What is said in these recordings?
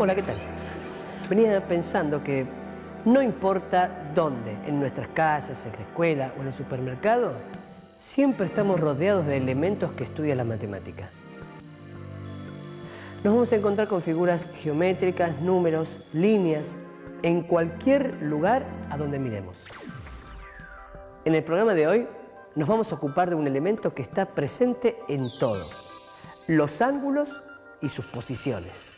Hola, ¿qué tal? Venía pensando que no importa dónde, en nuestras casas, en la escuela o en el supermercado, siempre estamos rodeados de elementos que estudia la matemática. Nos vamos a encontrar con figuras geométricas, números, líneas, en cualquier lugar a donde miremos. En el programa de hoy nos vamos a ocupar de un elemento que está presente en todo: los ángulos y sus posiciones.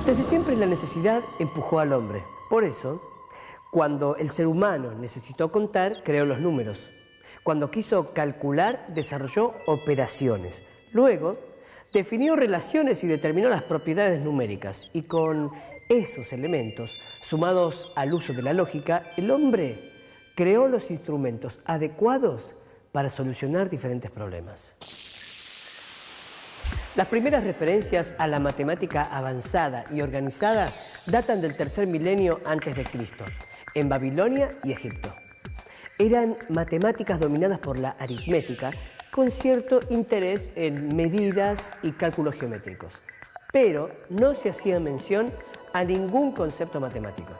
Desde siempre la necesidad empujó al hombre. Por eso, cuando el ser humano necesitó contar, creó los números. Cuando quiso calcular, desarrolló operaciones. Luego, definió relaciones y determinó las propiedades numéricas. Y con esos elementos, sumados al uso de la lógica, el hombre creó los instrumentos adecuados para solucionar diferentes problemas. Las primeras referencias a la matemática avanzada y organizada datan del tercer milenio antes de Cristo, en Babilonia y Egipto. Eran matemáticas dominadas por la aritmética, con cierto interés en medidas y cálculos geométricos, pero no se hacía mención a ningún concepto matemático.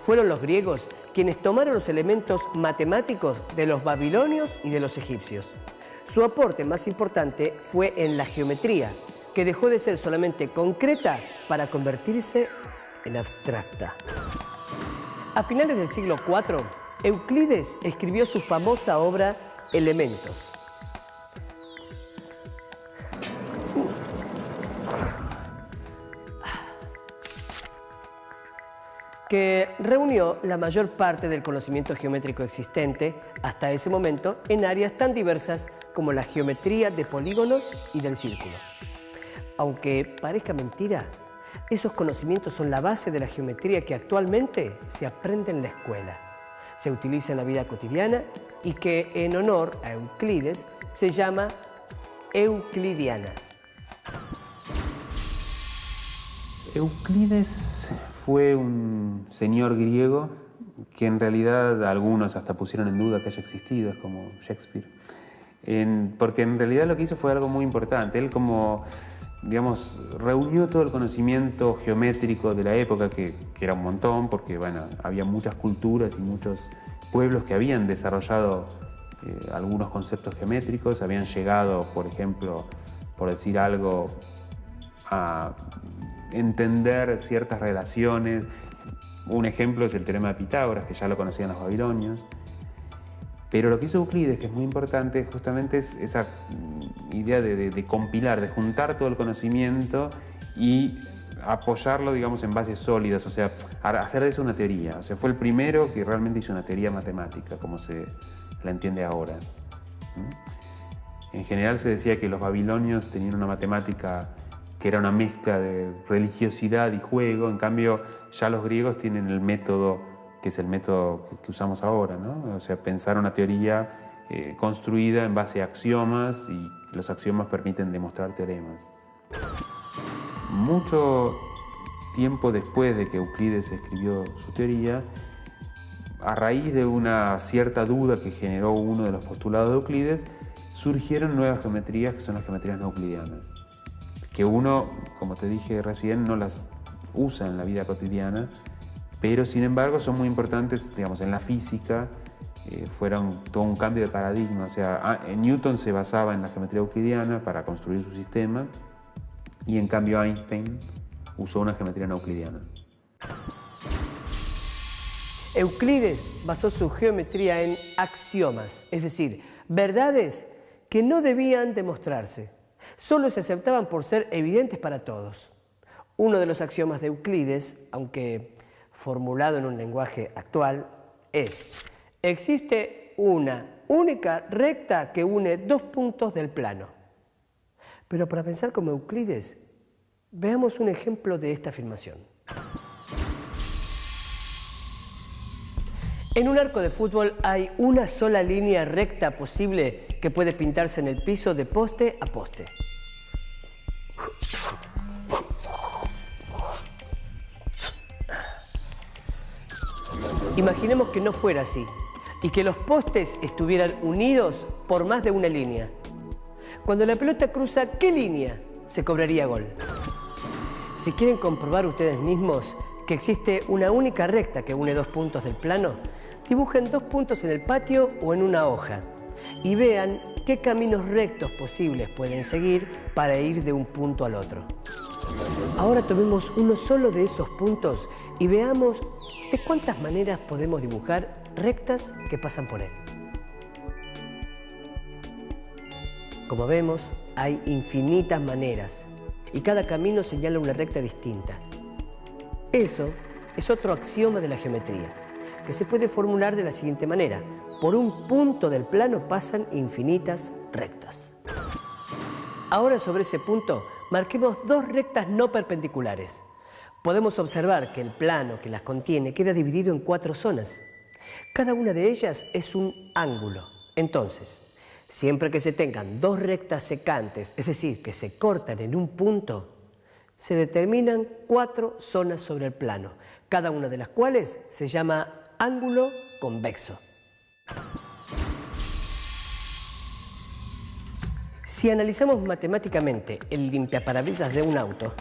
Fueron los griegos quienes tomaron los elementos matemáticos de los babilonios y de los egipcios. Su aporte más importante fue en la geometría, que dejó de ser solamente concreta para convertirse en abstracta. A finales del siglo IV, Euclides escribió su famosa obra Elementos. Que reunió la mayor parte del conocimiento geométrico existente hasta ese momento en áreas tan diversas como la geometría de polígonos y del círculo. Aunque parezca mentira, esos conocimientos son la base de la geometría que actualmente se aprende en la escuela, se utiliza en la vida cotidiana y que en honor a Euclides se llama euclidiana. Euclides fue un señor griego que en realidad algunos hasta pusieron en duda que haya existido, es como Shakespeare, porque en realidad lo que hizo fue algo muy importante. Él digamos, reunió todo el conocimiento geométrico de la época, que era un montón, porque bueno, había muchas culturas y muchos pueblos que habían desarrollado algunos conceptos geométricos, habían llegado, por ejemplo, por decir algo, a entender ciertas relaciones. Un ejemplo es el teorema de Pitágoras, que ya lo conocían los babilonios. Pero lo que hizo Euclides, que es muy importante, justamente es esa idea de compilar, de juntar todo el conocimiento y apoyarlo, digamos, en bases sólidas, o sea, hacer de eso una teoría. O sea, fue el primero que realmente hizo una teoría matemática, como se la entiende ahora. En general se decía que los babilonios tenían una matemática que era una mezcla de religiosidad y juego. En cambio, ya los griegos tienen el método, que es el método que usamos ahora, ¿no? O sea, pensar una teoría construida en base a axiomas, y los axiomas permiten demostrar teoremas. Mucho tiempo después de que Euclides escribió su teoría, a raíz de una cierta duda que generó uno de los postulados de Euclides, surgieron nuevas geometrías, que son las geometrías no euclidianas, que uno, como te dije recién, no las usa en la vida cotidiana, pero sin embargo son muy importantes, digamos, en la física. Fueron todo un cambio de paradigma. O sea, Newton se basaba en la geometría euclidiana para construir su sistema, y en cambio Einstein usó una geometría no euclidiana. Euclides basó su geometría en axiomas, es decir, verdades que no debían demostrarse. Solo se aceptaban por ser evidentes para todos. Uno de los axiomas de Euclides, aunque formulado en un lenguaje actual, es: existe una única recta que une dos puntos del plano. Pero para pensar como Euclides, veamos un ejemplo de esta afirmación. En un arco de fútbol hay una sola línea recta posible que puede pintarse en el piso de poste a poste. Imaginemos que no fuera así y que los postes estuvieran unidos por más de una línea. Cuando la pelota cruza, ¿qué línea se cobraría gol? Si quieren comprobar ustedes mismos que existe una única recta que une dos puntos del plano, dibujen dos puntos en el patio o en una hoja y vean qué caminos rectos posibles pueden seguir para ir de un punto al otro. Ahora tomemos uno solo de esos puntos y veamos de cuántas maneras podemos dibujar rectas que pasan por él. Como vemos, hay infinitas maneras y cada camino señala una recta distinta. Eso es otro axioma de la geometría, que se puede formular de la siguiente manera: por un punto del plano pasan infinitas rectas. Ahora, sobre ese punto, marquemos dos rectas no perpendiculares. Podemos observar que el plano que las contiene queda dividido en 4 zonas. Cada una de ellas es un ángulo. Entonces, siempre que se tengan dos rectas secantes, es decir, que se cortan en un punto, se determinan 4 zonas sobre el plano, cada una de las cuales se llama ángulo convexo. Si analizamos matemáticamente el limpiaparabrisas de un auto,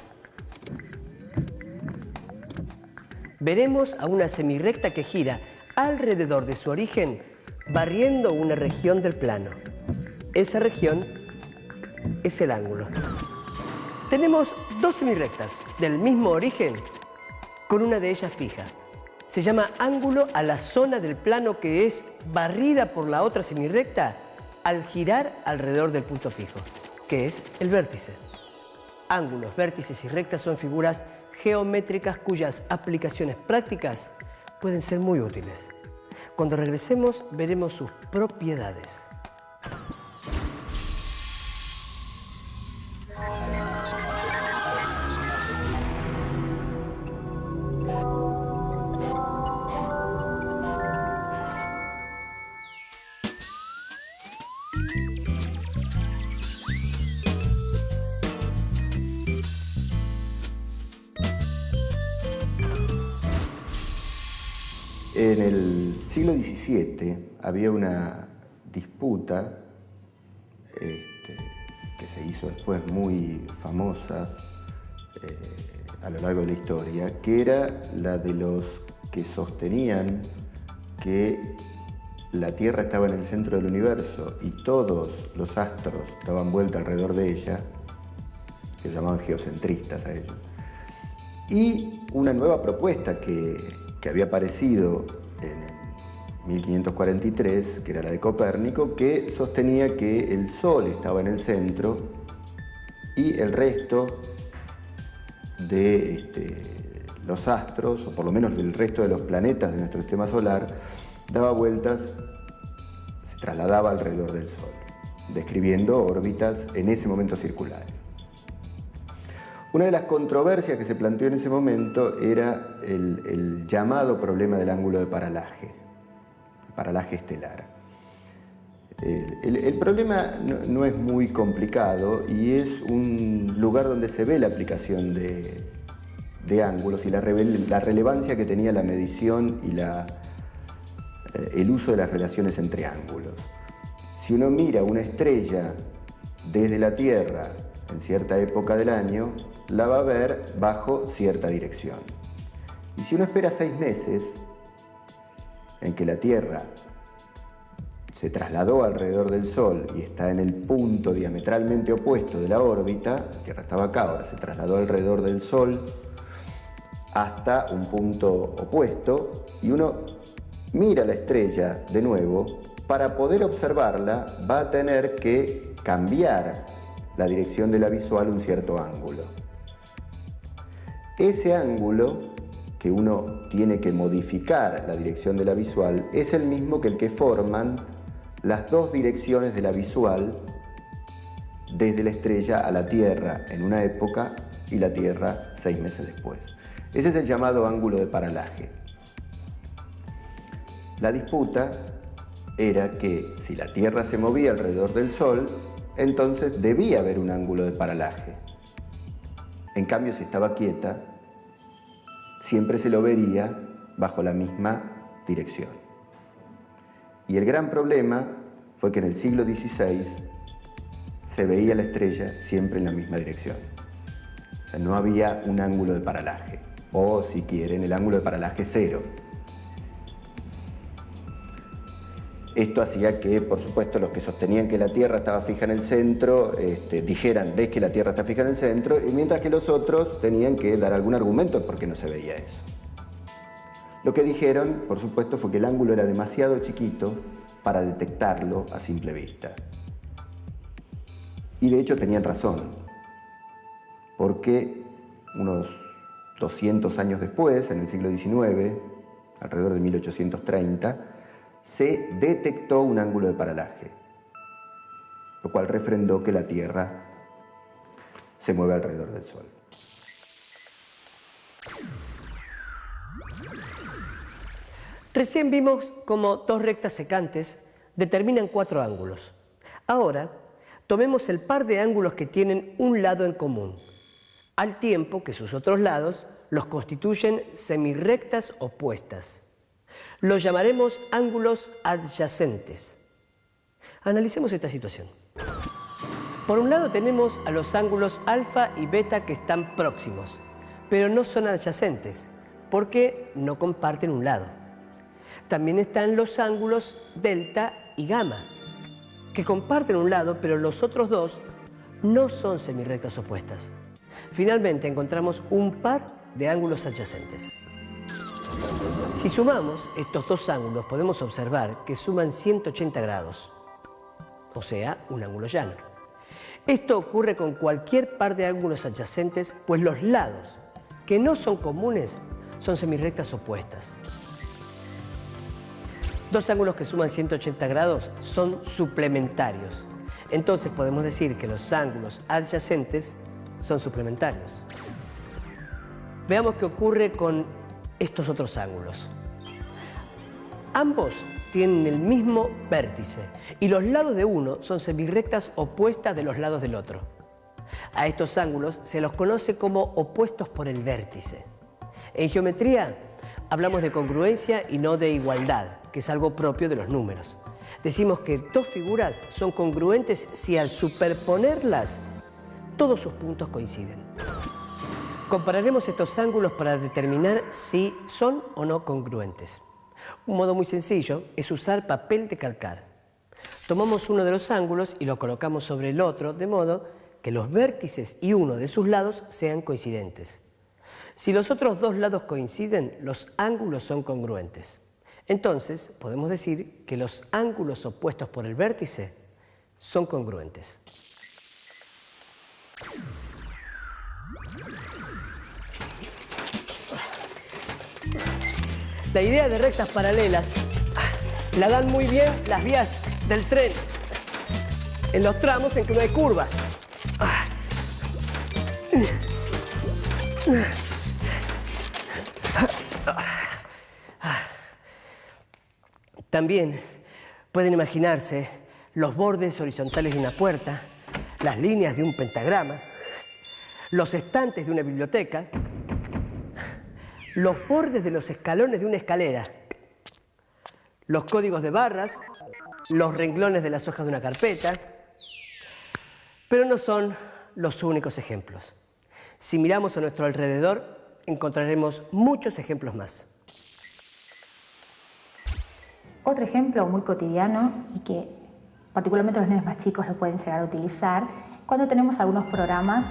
veremos a una semirrecta que gira alrededor de su origen, barriendo una región del plano. Esa región es el ángulo. Tenemos dos semirrectas del mismo origen, con una de ellas fija. Se llama ángulo a la zona del plano que es barrida por la otra semirrecta al girar alrededor del punto fijo, que es el vértice. Ángulos, vértices y rectas son figuras geométricas cuyas aplicaciones prácticas pueden ser muy útiles. Cuando regresemos, veremos sus propiedades. En el siglo XVII había una disputa que se hizo después muy famosa a lo largo de la historia, que era la de los que sostenían que la Tierra estaba en el centro del universo y todos los astros daban vuelta alrededor de ella, que llamaban geocentristas a ellos. Y una nueva propuesta que había aparecido en 1543, que era la de Copérnico, que sostenía que el Sol estaba en el centro y el resto de los astros, o por lo menos el resto de los planetas de nuestro sistema solar, daba vueltas, se trasladaba alrededor del Sol, describiendo órbitas en ese momento circulares. Una de las controversias que se planteó en ese momento era el llamado problema del ángulo de paralaje estelar. El problema no es muy complicado y es un lugar donde se ve la aplicación de ángulos y la relevancia que tenía la medición y el uso de las relaciones entre ángulos. Si uno mira una estrella desde la Tierra en cierta época del año, la va a ver bajo cierta dirección. Y si uno espera 6 meses en que la Tierra se trasladó alrededor del Sol y está en el punto diametralmente opuesto de la órbita, la Tierra estaba acá, ahora se trasladó alrededor del Sol hasta un punto opuesto, y uno mira la estrella de nuevo, para poder observarla va a tener que cambiar la dirección de la visual un cierto ángulo. Ese ángulo que uno tiene que modificar la dirección de la visual es el mismo que el que forman las dos direcciones de la visual desde la estrella a la Tierra en una época y la Tierra 6 meses después. Ese es el llamado ángulo de paralaje. La disputa era que si la Tierra se movía alrededor del Sol, entonces debía haber un ángulo de paralaje. En cambio, si estaba quieta, siempre se lo vería bajo la misma dirección. Y el gran problema fue que en el siglo XVI se veía la estrella siempre en la misma dirección. sea, no había un ángulo de paralaje, o si quieren, el ángulo de paralaje cero. Esto hacía que, por supuesto, los que sostenían que la Tierra estaba fija en el centro, dijeran, ves que la Tierra está fija en el centro, y mientras que los otros tenían que dar algún argumento por qué no se veía eso. Lo que dijeron, por supuesto, fue que el ángulo era demasiado chiquito para detectarlo a simple vista. Y de hecho tenían razón, porque unos 200 años después, en el siglo XIX, alrededor de 1830, se detectó un ángulo de paralaje, lo cual refrendó que la Tierra se mueve alrededor del Sol. Recién vimos cómo dos rectas secantes determinan 4 ángulos. Ahora, tomemos el par de ángulos que tienen un lado en común, al tiempo que sus otros lados los constituyen semirrectas opuestas. Los llamaremos ángulos adyacentes. Analicemos esta situación. Por un lado tenemos a los ángulos alfa y beta que están próximos, pero no son adyacentes, porque no comparten un lado. También están los ángulos delta y gamma, que comparten un lado, pero los otros dos no son semirrectas opuestas. Finalmente encontramos un par de ángulos adyacentes. Si sumamos estos dos ángulos, podemos observar que suman 180 grados, o sea, un ángulo llano. Esto ocurre con cualquier par de ángulos adyacentes, pues los lados que no son comunes son semirrectas opuestas. Dos ángulos que suman 180 grados son suplementarios. Entonces podemos decir que los ángulos adyacentes son suplementarios. Veamos qué ocurre con estos otros ángulos. Ambos tienen el mismo vértice y los lados de uno son semirrectas opuestas de los lados del otro. A estos ángulos se los conoce como opuestos por el vértice. En geometría hablamos de congruencia y no de igualdad, que es algo propio de los números. Decimos que dos figuras son congruentes si al superponerlas todos sus puntos coinciden. Compararemos estos ángulos para determinar si son o no congruentes. Un modo muy sencillo es usar papel de calcar. Tomamos uno de los ángulos y lo colocamos sobre el otro, de modo que los vértices y uno de sus lados sean coincidentes. Si los otros dos lados coinciden, los ángulos son congruentes. Entonces, podemos decir que los ángulos opuestos por el vértice son congruentes. La idea de rectas paralelas la dan muy bien las vías del tren en los tramos en que no hay curvas. También pueden imaginarse los bordes horizontales de una puerta, las líneas de un pentagrama, los estantes de una biblioteca, los bordes de los escalones de una escalera, los códigos de barras, los renglones de las hojas de una carpeta, pero no son los únicos ejemplos. Si miramos a nuestro alrededor, encontraremos muchos ejemplos más. Otro ejemplo muy cotidiano y que particularmente los nenes más chicos lo pueden llegar a utilizar cuando tenemos algunos programas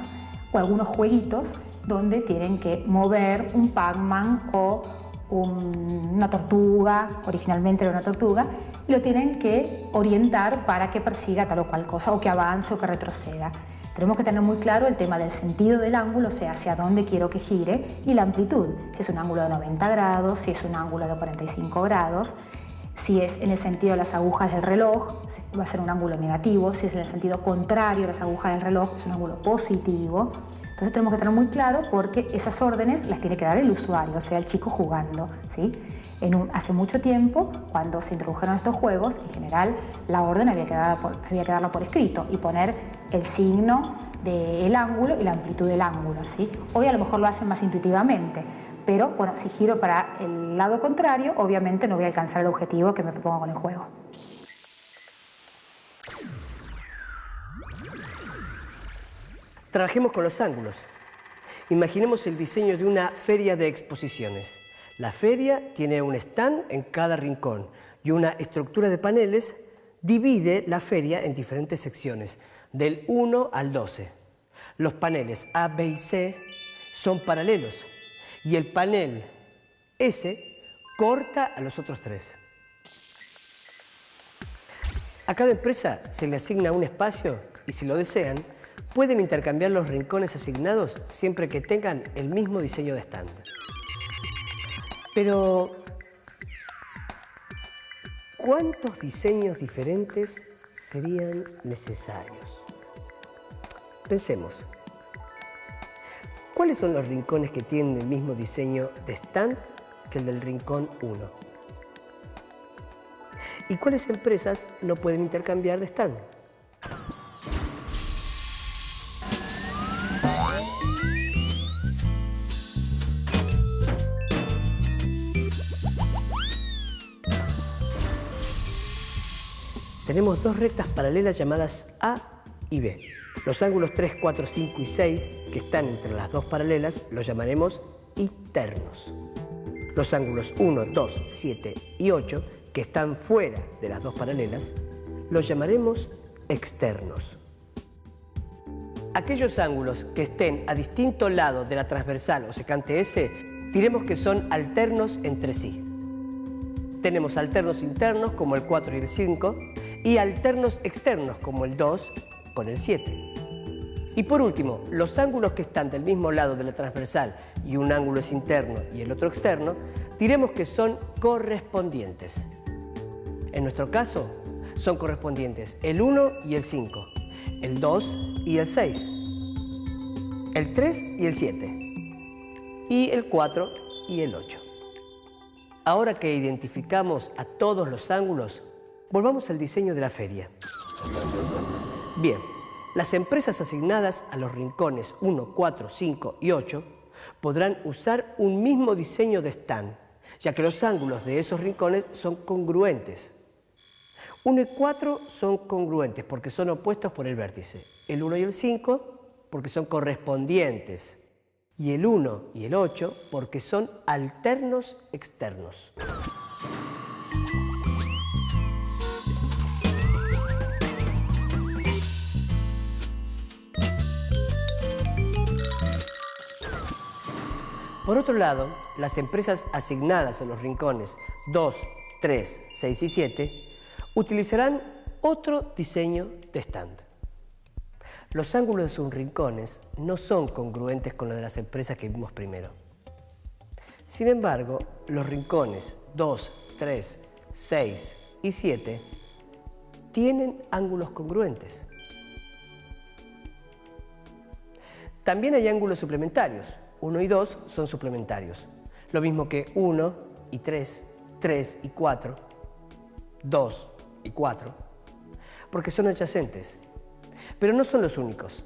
o algunos jueguitos donde tienen que mover un Pac-Man o una tortuga, originalmente era una tortuga, y lo tienen que orientar para que persiga tal o cual cosa, o que avance o que retroceda. Tenemos que tener muy claro el tema del sentido del ángulo, o sea, hacia dónde quiero que gire, y la amplitud, si es un ángulo de 90 grados, si es un ángulo de 45 grados, si es en el sentido de las agujas del reloj, va a ser un ángulo negativo, si es en el sentido contrario a las agujas del reloj, es un ángulo positivo. Entonces tenemos que tener muy claro porque esas órdenes las tiene que dar el usuario, o sea, el chico jugando, ¿sí? Hace mucho tiempo, cuando se introdujeron estos juegos, en general la orden había que darla por escrito y poner el signo del ángulo y la amplitud del ángulo, ¿sí? Hoy a lo mejor lo hacen más intuitivamente, pero bueno, si giro para el lado contrario, obviamente no voy a alcanzar el objetivo que me propongo con el juego. Trabajemos con los ángulos. Imaginemos el diseño de una feria de exposiciones. La feria tiene un stand en cada rincón y una estructura de paneles divide la feria en diferentes secciones, del 1 al 12. Los paneles A, B y C son paralelos y el panel S corta a los otros 3. A cada empresa se le asigna un espacio y, si lo desean, pueden intercambiar los rincones asignados siempre que tengan el mismo diseño de stand. Pero, ¿cuántos diseños diferentes serían necesarios? Pensemos. ¿Cuáles son los rincones que tienen el mismo diseño de stand que el del rincón 1? ¿Y cuáles empresas no pueden intercambiar de stand? Tenemos dos rectas paralelas llamadas A y B. Los ángulos 3, 4, 5 y 6, que están entre las dos paralelas, los llamaremos internos. Los ángulos 1, 2, 7 y 8, que están fuera de las dos paralelas, los llamaremos externos. Aquellos ángulos que estén a distinto lado de la transversal o secante S, diremos que son alternos entre sí. Tenemos alternos internos como el 4 y el 5 y alternos externos como el 2 con el 7. Y por último, los ángulos que están del mismo lado de la transversal y un ángulo es interno y el otro externo, diremos que son correspondientes. En nuestro caso, son correspondientes el 1 y el 5, el 2 y el 6, el 3 y el 7, y el 4 y el 8. Ahora que identificamos a todos los ángulos, volvamos al diseño de la feria. Bien, las empresas asignadas a los rincones 1, 4, 5 y 8 podrán usar un mismo diseño de stand, ya que los ángulos de esos rincones son congruentes. 1 y 4 son congruentes porque son opuestos por el vértice. El 1 y el 5 porque son correspondientes. Y el 1 y el 8 porque son alternos externos. Por otro lado, las empresas asignadas a los rincones 2, 3, 6 y 7 utilizarán otro diseño de stand. Los ángulos de sus rincones no son congruentes con los de las empresas que vimos primero. Sin embargo, los rincones 2, 3, 6 y 7 tienen ángulos congruentes. También hay ángulos suplementarios. 1 y 2 son suplementarios. Lo mismo que 1 y 3, 3 y 4, 2 y 4, porque son adyacentes. Pero no son los únicos.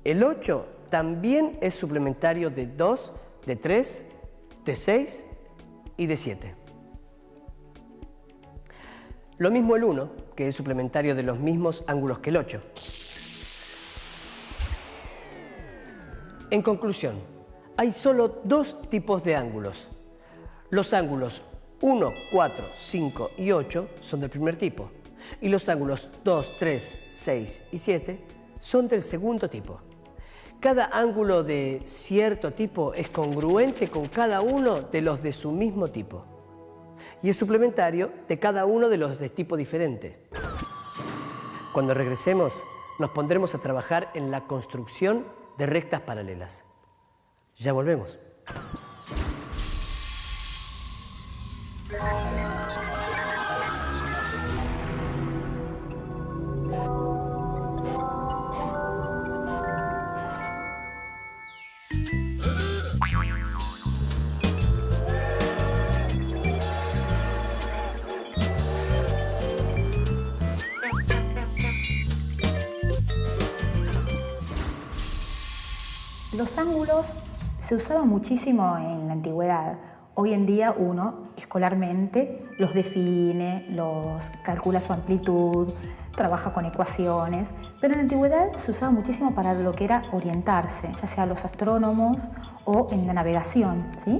El 8 también es suplementario de 2, de 3, de 6 y de 7. Lo mismo el 1, que es suplementario de los mismos ángulos que el 8. En conclusión, hay solo dos tipos de ángulos. Los ángulos 1, 4, 5 y 8 son del primer tipo y los ángulos 2, 3, 6 y 7 son del segundo tipo. Cada ángulo de cierto tipo es congruente con cada uno de los de su mismo tipo y es suplementario de cada uno de los de tipo diferente. Cuando regresemos, nos pondremos a trabajar en la construcción de rectas paralelas. Ya volvemos. Los ángulos se usaban muchísimo en la antigüedad. Hoy en día uno es escolarmente, los define, los calcula su amplitud, trabaja con ecuaciones, pero en la antigüedad se usaba muchísimo para lo que era orientarse, ya sea los astrónomos o en la navegación, ¿sí?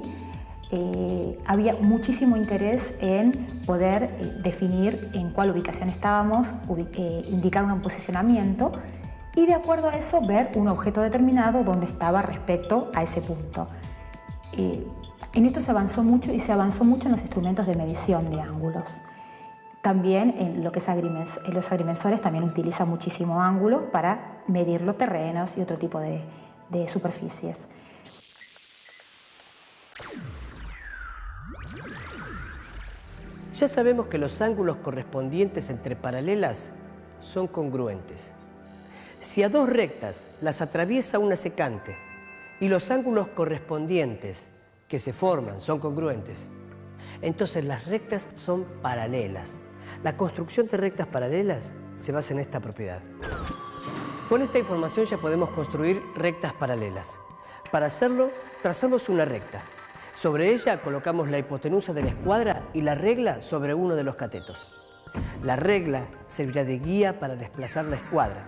Había muchísimo interés en poder definir en cuál ubicación estábamos, indicar un posicionamiento y de acuerdo a eso ver un objeto determinado donde estaba respecto a ese punto. En esto se avanzó mucho y se avanzó mucho en los instrumentos de medición de ángulos. También en lo que es en los agrimensores también utilizan muchísimo ángulos para medir los terrenos y otro tipo de superficies. Ya sabemos que los ángulos correspondientes entre paralelas son congruentes. Si a dos rectas las atraviesa una secante y los ángulos correspondientes que se forman son congruentes, entonces las rectas son paralelas. La construcción de rectas paralelas se basa en esta propiedad. Con esta información ya podemos construir rectas paralelas. Para hacerlo, trazamos una recta. Sobre ella colocamos la hipotenusa de la escuadra y la regla sobre uno de los catetos. La regla servirá de guía para desplazar la escuadra.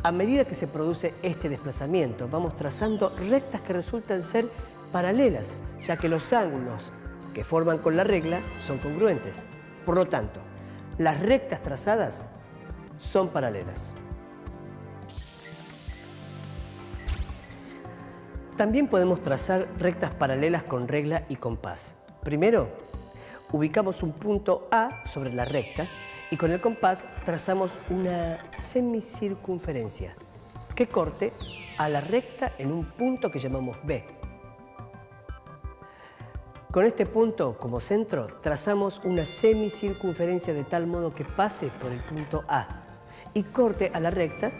A medida que se produce este desplazamiento, vamos trazando rectas que resultan ser paralelas, ya que los ángulos que forman con la regla son congruentes. Por lo tanto, las rectas trazadas son paralelas. También podemos trazar rectas paralelas con regla y compás. Primero, ubicamos un punto A sobre la recta y con el compás trazamos una semicircunferencia que corte a la recta en un punto que llamamos B. Con este punto como centro trazamos una semicircunferencia de tal modo que pase por el punto A y corte a la recta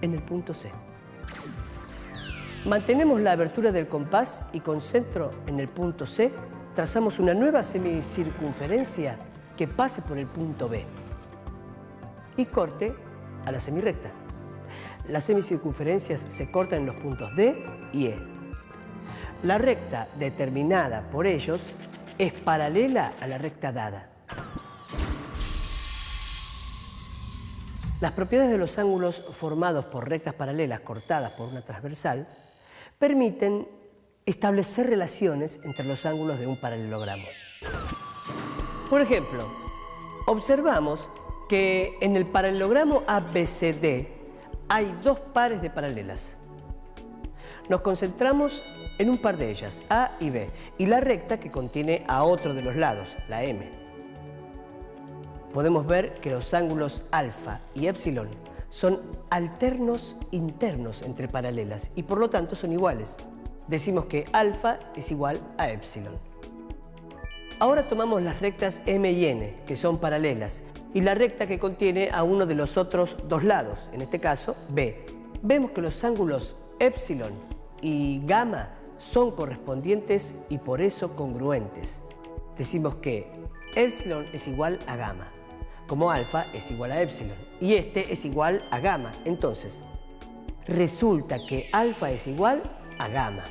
en el punto C. Mantenemos la abertura del compás y con centro en el punto C trazamos una nueva semicircunferencia que pase por el punto B y corte a la semirrecta. Las semicircunferencias se cortan en los puntos D y E. La recta determinada por ellos es paralela a la recta dada. Las propiedades de los ángulos formados por rectas paralelas cortadas por una transversal permiten establecer relaciones entre los ángulos de un paralelogramo. Por ejemplo, observamos que en el paralelogramo ABCD hay dos pares de paralelas. Nos concentramos en un par de ellas, A y B, y la recta que contiene a otro de los lados, la M. Podemos ver que los ángulos alfa y épsilon son alternos internos entre paralelas y por lo tanto son iguales. Decimos que alfa es igual a épsilon. Ahora tomamos las rectas M y N, que son paralelas, y la recta que contiene a uno de los otros dos lados, en este caso B. Vemos que los ángulos épsilon y gamma son correspondientes y por eso congruentes. Decimos que épsilon es igual a gamma, como alfa es igual a épsilon, y este es igual a gamma. Entonces, resulta que alfa es igual a gamma.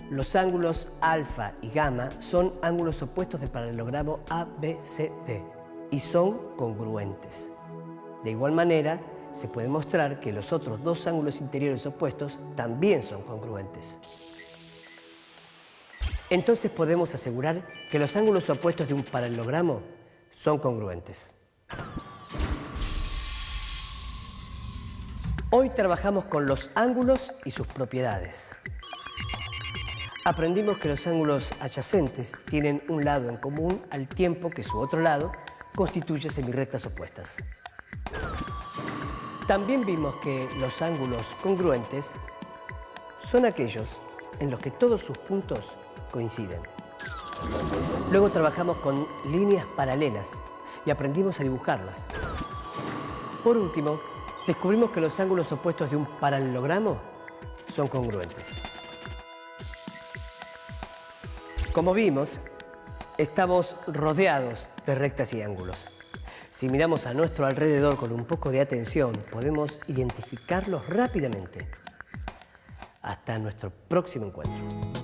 Los ángulos alfa y gamma son ángulos opuestos del paralelogramo ABCD y son congruentes. De igual manera, se puede mostrar que los otros dos ángulos interiores opuestos también son congruentes. Entonces podemos asegurar que los ángulos opuestos de un paralelogramo son congruentes. Hoy trabajamos con los ángulos y sus propiedades. Aprendimos que los ángulos adyacentes tienen un lado en común al tiempo que su otro lado constituye semirrectas opuestas. También vimos que los ángulos congruentes son aquellos en los que todos sus puntos coinciden. Luego trabajamos con líneas paralelas y aprendimos a dibujarlas. Por último, descubrimos que los ángulos opuestos de un paralelogramo son congruentes. Como vimos, estamos rodeados de rectas y ángulos. Si miramos a nuestro alrededor con un poco de atención, podemos identificarlos rápidamente. Hasta nuestro próximo encuentro.